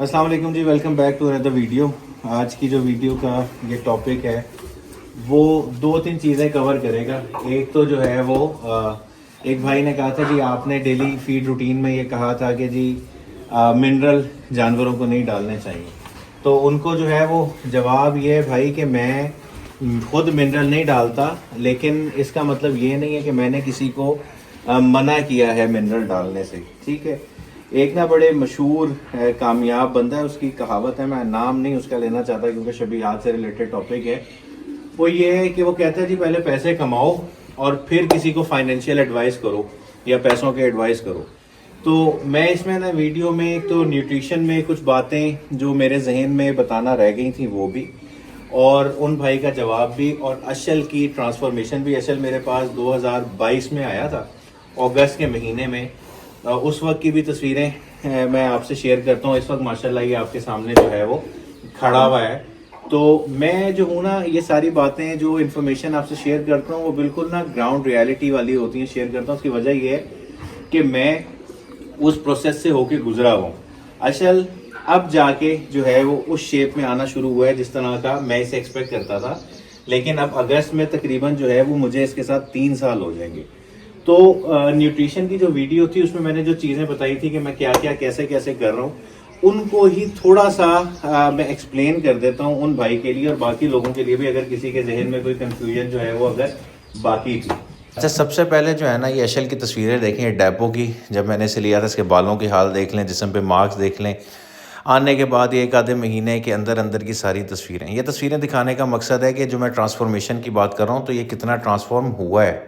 अस्सलाम वालेकुम जी, welcome back to another video. आज की जो वीडियो का ये टॉपिक है वो दो तीन चीज़ें कवर करेगा। एक तो जो है वो एक भाई ने कहा था जी आपने डेली फीड रूटीन में ये कहा था कि जी मिनरल जानवरों को नहीं डालने चाहिए। तो उनको जो है वो जवाब ये है भाई कि मैं खुद मिनरल नहीं डालता, लेकिन इसका मतलब ये नहीं है कि मैंने किसी को मना किया है मिनरल डालने से। ठीक है, एक ना बड़े मशहूर कामयाब बंदा है, उसकी कहावत है, मैं नाम नहीं उसका लेना चाहता क्योंकि शबीहात से रिलेटेड टॉपिक है। वो ये है कि वो कहते हैं जी पहले पैसे कमाओ और फिर किसी को फाइनेंशियल एडवाइस करो या पैसों के एडवाइस करो। तो मैं इसमें ना वीडियो में एक तो न्यूट्रिशन में कुछ बातें जो मेरे जहन में बताना रह गई थी वो भी, और उन भाई का जवाब भी, और अशल की ट्रांसफॉर्मेशन भी। अशल मेरे पास 2022 में आया था, अगस्त के महीने में। उस वक्त की भी तस्वीरें मैं आपसे शेयर करता हूँ। इस वक्त माशाल्लाह ये आपके सामने जो है वो खड़ा हुआ है। तो मैं जो हूँ ना, ये सारी बातें जो इन्फॉर्मेशन आपसे शेयर करता हूँ वो बिल्कुल ना ग्राउंड रियलिटी वाली होती हैं, शेयर करता हूँ। उसकी वजह ये है कि मैं उस प्रोसेस से होके गुजरा हुआ हूँ। असल अब जाके जो है वो उस शेप में आना शुरू हुआ है जिस तरह का मैं इसे एक्सपेक्ट करता था। लेकिन अब अगस्त में तकरीबन जो है वो मुझे इसके साथ 3 साल हो जाएंगे। तो न्यूट्रिशन की जो वीडियो थी उसमें मैंने जो चीज़ें बताई थी कि मैं क्या क्या कैसे कैसे कर रहा हूँ, उनको ही थोड़ा सा मैं एक्सप्लेन कर देता हूँ उन भाई के लिए और बाकी लोगों के लिए भी, अगर किसी के जहन में कोई कंफ्यूजन जो है वो अगर बाकी थी। अच्छा, सबसे पहले जो है ना ये अशल की तस्वीरें देखें, ये डैपो की। जब मैंने इसे लिया था इसके बालों की हाल देख लें, जिस्म पे मार्क्स देख लें। आने के बाद ये एक आधे महीने के अंदर अंदर की सारी तस्वीरें, ये तस्वीरें दिखाने का मकसद है कि जो मैं ट्रांसफॉर्मेशन की बात कर रहा हूँ तो ये कितना ट्रांसफॉर्म हुआ है।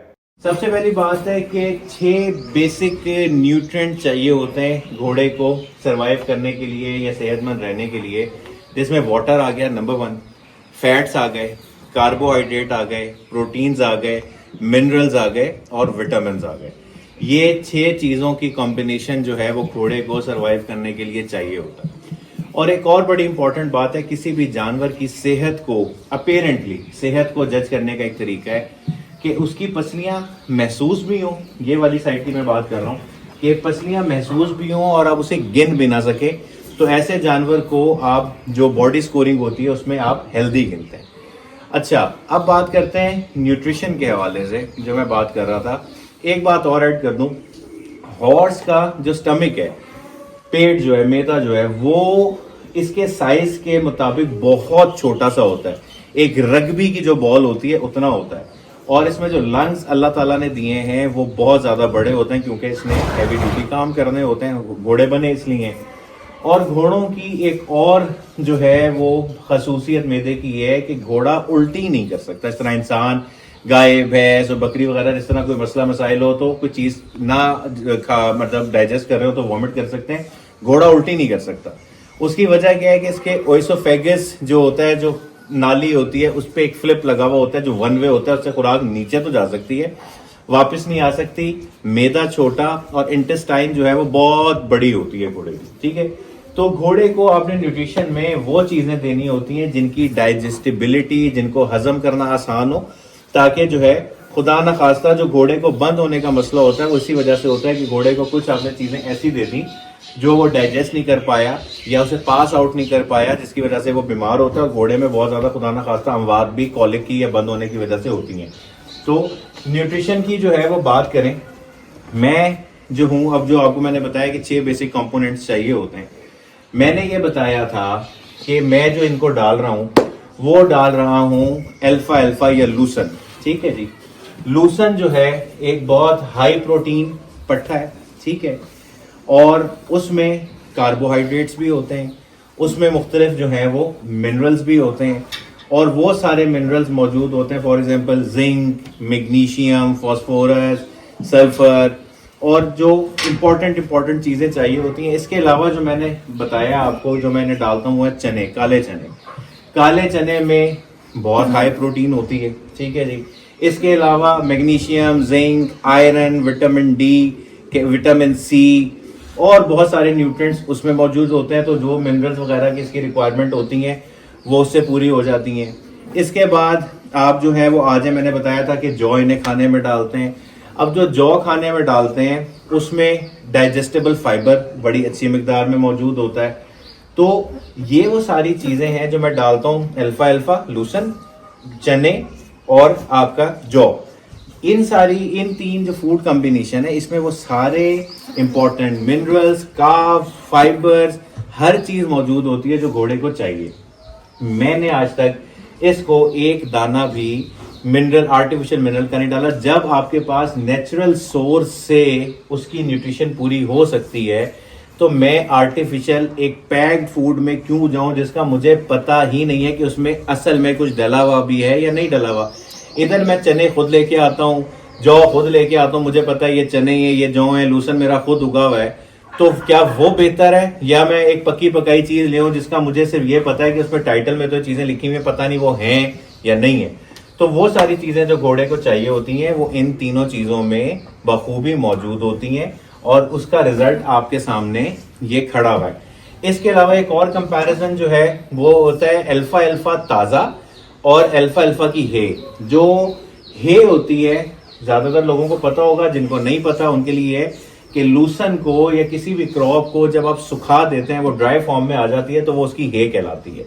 सबसे पहली बात है कि 6 बेसिक न्यूट्रिएंट चाहिए होते हैं घोड़े को सरवाइव करने के लिए या सेहतमंद रहने के लिए, जिसमें वाटर आ गया नंबर 1, फैट्स आ गए, कार्बोहाइड्रेट आ गए, प्रोटीन्स आ गए, मिनरल्स आ गए और विटामिन आ गए। ये 6 चीज़ों की कॉम्बिनेशन जो है वो घोड़े को सरवाइव करने के लिए चाहिए होता है। और एक और बड़ी इंपॉर्टेंट बात है, किसी भी जानवर की सेहत को, अपेरेंटली सेहत को जज करने का एक तरीका है कि उसकी पसलियां महसूस भी हों। ये वाली साइड की मैं बात कर रहा हूँ कि पसलियां महसूस भी हों और आप उसे गिन भी ना सके, तो ऐसे जानवर को आप जो बॉडी स्कोरिंग होती है उसमें आप हेल्दी गिनते हैं। अच्छा, अब बात करते हैं न्यूट्रिशन के हवाले से जो मैं बात कर रहा था। एक बात और ऐड कर दूं, हॉर्स का जो स्टमक है, पेट जो है, मैदा जो है, वो इसके साइज के मुताबिक बहुत छोटा सा होता है। एक रग्बी की जो बॉल होती है उतना होता है। और इसमें जो लंग्स अल्लाह ताला ने दिए हैं वो बहुत ज़्यादा बड़े होते हैं क्योंकि इसने हैवी ड्यूटी काम करने होते हैं, घोड़े बने इसलिए। और घोड़ों की एक और जो है वो खसूसियत मैदे की है कि घोड़ा उल्टी नहीं कर सकता। इस तरह इंसान, गाय, भैंस और बकरी वगैरह जिस तरह कोई मसला मसाइल हो तो कोई चीज़ ना मतलब डाइजेस्ट कर रहे हो तो वॉमिट कर सकते हैं, घोड़ा उल्टी नहीं कर सकता। उसकी वजह क्या है कि इसके ओइसोफेगस जो होता है, जो नाली होती है, उस पर एक फ्लिप लगा हुआ होता है जो वन वे होता है। उससे खुराक नीचे तो जा सकती है, वापस नहीं आ सकती। मैदा छोटा और इंटेस्टाइन जो है वो बहुत बड़ी होती है घोड़े की। ठीक है, तो घोड़े को आपने न्यूट्रिशन में वो चीजें देनी होती हैं जिनकी डाइजेस्टिबिलिटी, जिनको हजम करना आसान हो, ताकि जो है खुदा न खास्ता जो घोड़े को बंद होने का मसला होता है उसी वजह से होता है कि घोड़े को कुछ आपने चीजें ऐसी दे दी जो वो डाइजेस्ट नहीं कर पाया या उसे पास आउट नहीं कर पाया, जिसकी वजह से वो बीमार होता है। और घोड़े में बहुत ज्यादा खुदा न खास्ता अमवात भी कॉलिक की या बंद होने की वजह से होती हैं। तो न्यूट्रिशन की जो है वो बात करें, मैं जो हूं, अब जो आपको मैंने बताया कि 6 बेसिक कंपोनेंट्स चाहिए होते हैं। मैंने ये बताया था कि मैं जो इनको डाल रहा हूं वो डाल रहा हूं अल्फा अल्फा या लूसन। ठीक है जी, लूसन जो है एक बहुत हाई प्रोटीन पट्टा है। ठीक है, और उसमें कार्बोहाइड्रेट्स भी होते हैं, उसमें मुख्तलिफ जो है वो मिनरल्स भी होते हैं, और वो सारे मिनरल्स मौजूद होते हैं। For example zinc, magnesium, phosphorus, sulphur और जो इम्पोर्टेंट चीज़ें चाहिए होती हैं। इसके अलावा जो मैंने बताया आपको, जो मैंने डालता हूँ है चने, काले चने। काले चने में बहुत हाई प्रोटीन होती है। ठीक है जी, इसके अलावा magnesium, zinc, iron, vitamin D, vitamin C और बहुत सारे न्यूट्रिएंट्स उसमें मौजूद होते हैं। तो जो मिनरल्स वगैरह की इसकी रिक्वायरमेंट होती हैं वो उससे पूरी हो जाती हैं। इसके बाद आप जो है वो आज मैंने बताया था कि जौ इन्हें खाने में डालते हैं। अब जो जौ खाने में डालते हैं उसमें डाइजेस्टेबल फाइबर बड़ी अच्छी मिकदार में मौजूद होता है। तो ये वो सारी चीजें हैं जो मैं डालता हूँ, अल्फा अल्फा, लूसन, चने और आपका जौ। इन 3 जो फूड कॉम्बिनेशन है, इसमें वो सारे इंपॉर्टेंट मिनरल्स, कार्ब्स, फाइबर्स, हर चीज मौजूद होती है जो घोड़े को चाहिए। मैंने आज तक इसको एक दाना भी मिनरल, आर्टिफिशियल मिनरल का नहीं डाला। जब आपके पास नेचुरल सोर्स से उसकी न्यूट्रिशन पूरी हो सकती है, तो मैं आर्टिफिशियल एक पैक्ड फूड में क्यों जाऊं जिसका मुझे पता ही नहीं है कि उसमें असल में कुछ डला हुआ भी है या नहीं डला हुआ। इधर मैं चने खुद लेके आता हूँ, जौ खुद लेके आता हूँ, मुझे पता है ये चने हैं, ये जौ है, लूसन मेरा खुद उगा हुआ है। तो क्या वो बेहतर है या मैं एक पक्की पकाई चीज ले जिसका मुझे सिर्फ ये पता है कि उसमें टाइटल में तो चीजें लिखी हुई है, पता नहीं वो हैं या नहीं है। तो वो सारी चीजें जो घोड़े को चाहिए होती हैं वो इन तीनों चीजों में बखूबी मौजूद होती हैं और उसका रिजल्ट आपके सामने ये खड़ा हुआ है। इसके अलावा एक और कंपैरिजन जो है वो होता है अल्फा अल्फा ताज़ा और अल्फा अल्फा की हे। जो हे होती है ज्यादातर लोगों को पता होगा, जिनको नहीं पता उनके लिए है कि लूसन को या किसी भी क्रॉप को जब आप सुखा देते हैं वो ड्राई फॉर्म में आ जाती है, तो वो उसकी हे कहलाती है।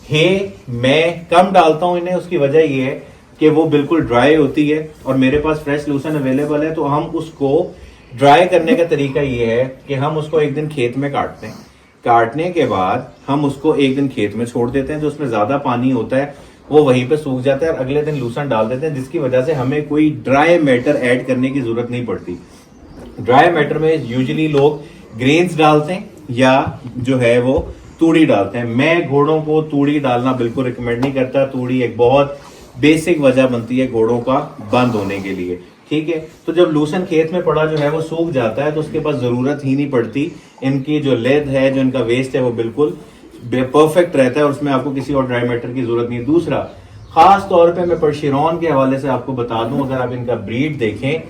हे मैं कम डालता हूं इन्हें, उसकी वजह ये है कि वो बिल्कुल ड्राई होती है और मेरे पास फ्रेश लूसन अवेलेबल है। तो हम उसको ड्राई करने का तरीका ये है कि हम उसको एक दिन खेत में काटते हैं, काटने के बाद हम उसको एक दिन खेत में छोड़ देते हैं, जो उसमें ज्यादा पानी होता है वो वहीं पे सूख जाता है और अगले दिन लूसन डाल देते हैं, जिसकी वजह से हमें कोई ड्राई मैटर ऐड करने की जरूरत नहीं पड़ती। ड्राई मैटर में यूजुअली लोग ग्रेन्स डालते हैं या जो है वो तूड़ी डालते हैं। मैं घोड़ों को तूड़ी डालना बिल्कुल रिकमेंड नहीं करता। तूड़ी एक बहुत बेसिक वजह बनती है घोड़ों का बंद होने के लिए, ठीक है। तो जब लूसन खेत में पड़ा जो है वो सूख जाता है तो उसके पास जरूरत ही नहीं पड़ती। इनकी जो लेद है, जो इनका वेस्ट है, वो बिल्कुल परफेक्ट रहता है और उसमें आपको किसी और ड्राई मैटर की जरूरत नहीं है। दूसरा, खास तौर पे मैं पर्शियरॉन के हवाले से आपको बता दूं, अगर आप इनका ब्रीड देखें,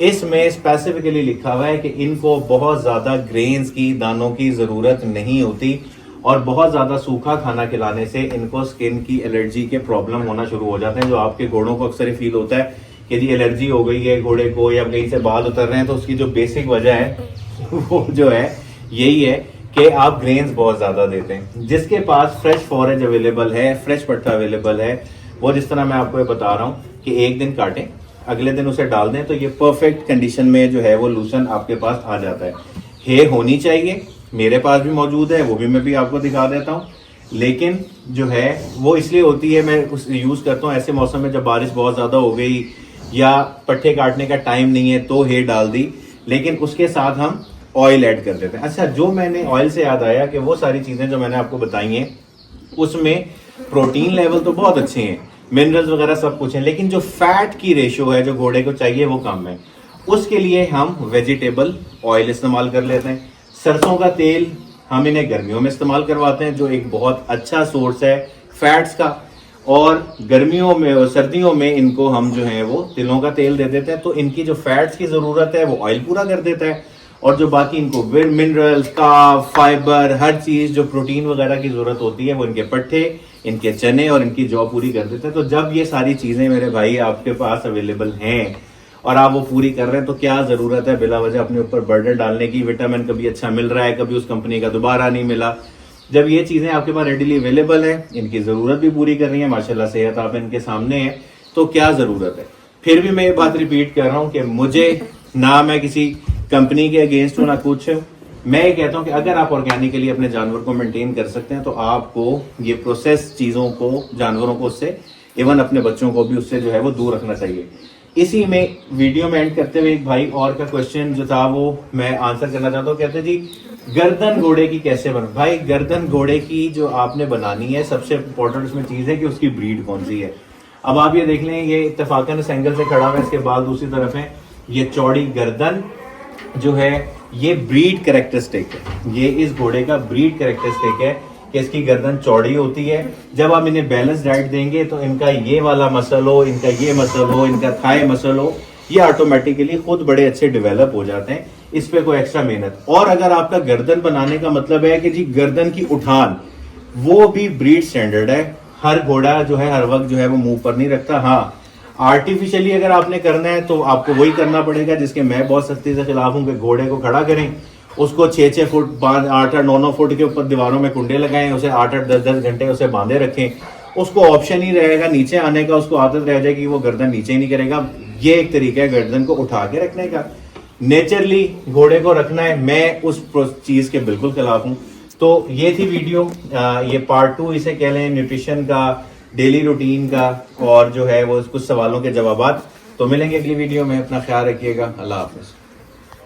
इसमें स्पेसिफिकली लिखा हुआ है कि इनको बहुत ज्यादा ग्रेन्स की, दानों की जरूरत नहीं होती और बहुत ज्यादा सूखा खाना खिलाने से इनको स्किन की एलर्जी के प्रॉब्लम होना शुरू हो जाते हैं। जो आपके घोड़ों को अक्सर फील होता है कि जी एलर्जी हो गई है घोड़े को या कहीं से बाल उतर रहे हैं, तो उसकी जो बेसिक वजह है वो जो है यही है कि आप ग्रेन्स बहुत ज्यादा देते हैं। जिसके पास फ्रेश फॉरेज अवेलेबल है, फ्रेश पट्टा अवेलेबल है, वो जिस तरह मैं आपको ये बता रहा हूँ कि एक दिन काटें, अगले दिन उसे डाल दें, तो ये परफेक्ट कंडीशन में जो है वो लूसन आपके पास आ जाता है। हे होनी चाहिए, मेरे पास भी मौजूद है, वो भी मैं भी आपको दिखा देता हूँ। लेकिन जो है वो इसलिए होती है, मैं उस यूज करता हूँ ऐसे मौसम में जब बारिश बहुत ज्यादा हो गई या पट्टे काटने का टाइम नहीं है तो हे डाल दी, लेकिन उसके साथ हम ऑयल ऐड कर देते हैं। अच्छा, जो मैंने ऑयल से याद आया कि वो सारी चीजें जो मैंने आपको बताई हैं उसमें प्रोटीन लेवल तो बहुत अच्छे हैं, मिनरल्स वगैरह सब कुछ है, लेकिन जो फैट की रेशो है जो घोड़े को चाहिए वो कम है। उसके लिए हम वेजिटेबल ऑयल इस्तेमाल कर लेते हैं। सरसों का तेल हम इन्हें गर्मियों में इस्तेमाल करवाते हैं, जो एक बहुत अच्छा सोर्स है फैट्स का, और गर्मियों में और सर्दियों में इनको हम जो है वो तिलों का तेल दे देते हैं। तो इनकी जो फैट्स की जरूरत है वो ऑयल पूरा कर देता है, और जो बाकी इनको मिनरल्स, कार्ब, फाइबर, हर चीज जो प्रोटीन वगैरह की जरूरत होती है वो इनके पट्टे, इनके चने और इनकी जौ पूरी कर देते हैं। तो जब ये सारी चीजें मेरे भाई आपके पास अवेलेबल हैं और आप वो पूरी कर रहे हैं, तो क्या जरूरत है बिला वजह अपने ऊपर बर्डन डालने की। विटामिन कभी अच्छा मिल रहा है, कभी उस कंपनी का दोबारा नहीं मिला। जब ये चीजें आपके पास रेडिली अवेलेबल है, इनकी जरूरत भी पूरी कर रही है, माशाल्लाह सेहत आप इनके सामने है, तो क्या जरूरत है। फिर भी मैं ये बात रिपीट कर रहा हूं कि मुझे ना मैं किसी कंपनी के अगेंस्ट हूं ना कुछ, मैं ये कहता हूं कि अगर आप ऑर्गेनिकली अपने जानवर को मेंटेन कर सकते हैं तो आपको ये प्रोसेस चीजों को, जानवरों को उससे, इवन अपने बच्चों को भी उससे जो है वो दूर रखना चाहिए। इसी में वीडियो में एंड करते हुए एक भाई और का क्वेश्चन जो था वो मैं आंसर करना चाहता हूँ। कहते जी गर्दन घोड़े की कैसे बना। भाई गर्दन घोड़े की जो आपने बनानी है, सबसे इंपॉर्टेंट उसमें चीज है कि उसकी ब्रीड कौन सी है। अब आप ये देख लें, ये इत्तेफाकन इस एंगल से खड़ा हुआ है, इसके बाल दूसरी तरफ है। ये चौड़ी गर्दन जो है ये ब्रीड कैरेक्टरिस्टिक है, ये इस घोड़े का ब्रीड कैरेक्टरिस्टिक है कि इसकी गर्दन चौड़ी होती है। जब आप इन्हें बैलेंस डाइट देंगे तो इनका ये वाला मसल हो, इनका ये मसल हो, इनका थाई मसल हो, ये ऑटोमेटिकली खुद बड़े अच्छे डेवलप हो जाते हैं। इस पे कोई एक्स्ट्रा मेहनत। और अगर आपका गर्दन बनाने का मतलब है कि जी गर्दन की उठान, वो भी ब्रीड स्टैंडर्ड है। हर घोड़ा जो है हर वक्त जो है वो मुंह पर नहीं रखता। हाँ, आर्टिफिशियली अगर आपने करना है तो आपको वही करना पड़ेगा जिसके मैं बहुत सख्ती से खिलाफ हूं कि घोड़े को खड़ा करें, उसको 6-6 फुट 8-9 फुट के ऊपर दीवारों में कुंडे लगाएं, उसे 8-8 10-10 घंटे उसे बांधे रखें, उसको ऑप्शन ही रहेगा नीचे आने का, उसको आदत रह जाएगी, वो गर्दन नीचे ही नहीं करेगा। ये एक तरीका है गर्दन को उठा के रखने का, नेचुरली घोड़े को रखना है। मैं उस चीज के बिल्कुल खिलाफ हूँ। तो ये थी वीडियो, ये पार्ट 2 इसे कह लें, न्यूट्रिशन का, डेली रूटीन का, और जो है वो कुछ सवालों के जवाबात। तो मिलेंगे अगली वीडियो में, अपना ख्याल रखिएगा, अल्लाह हाफिज।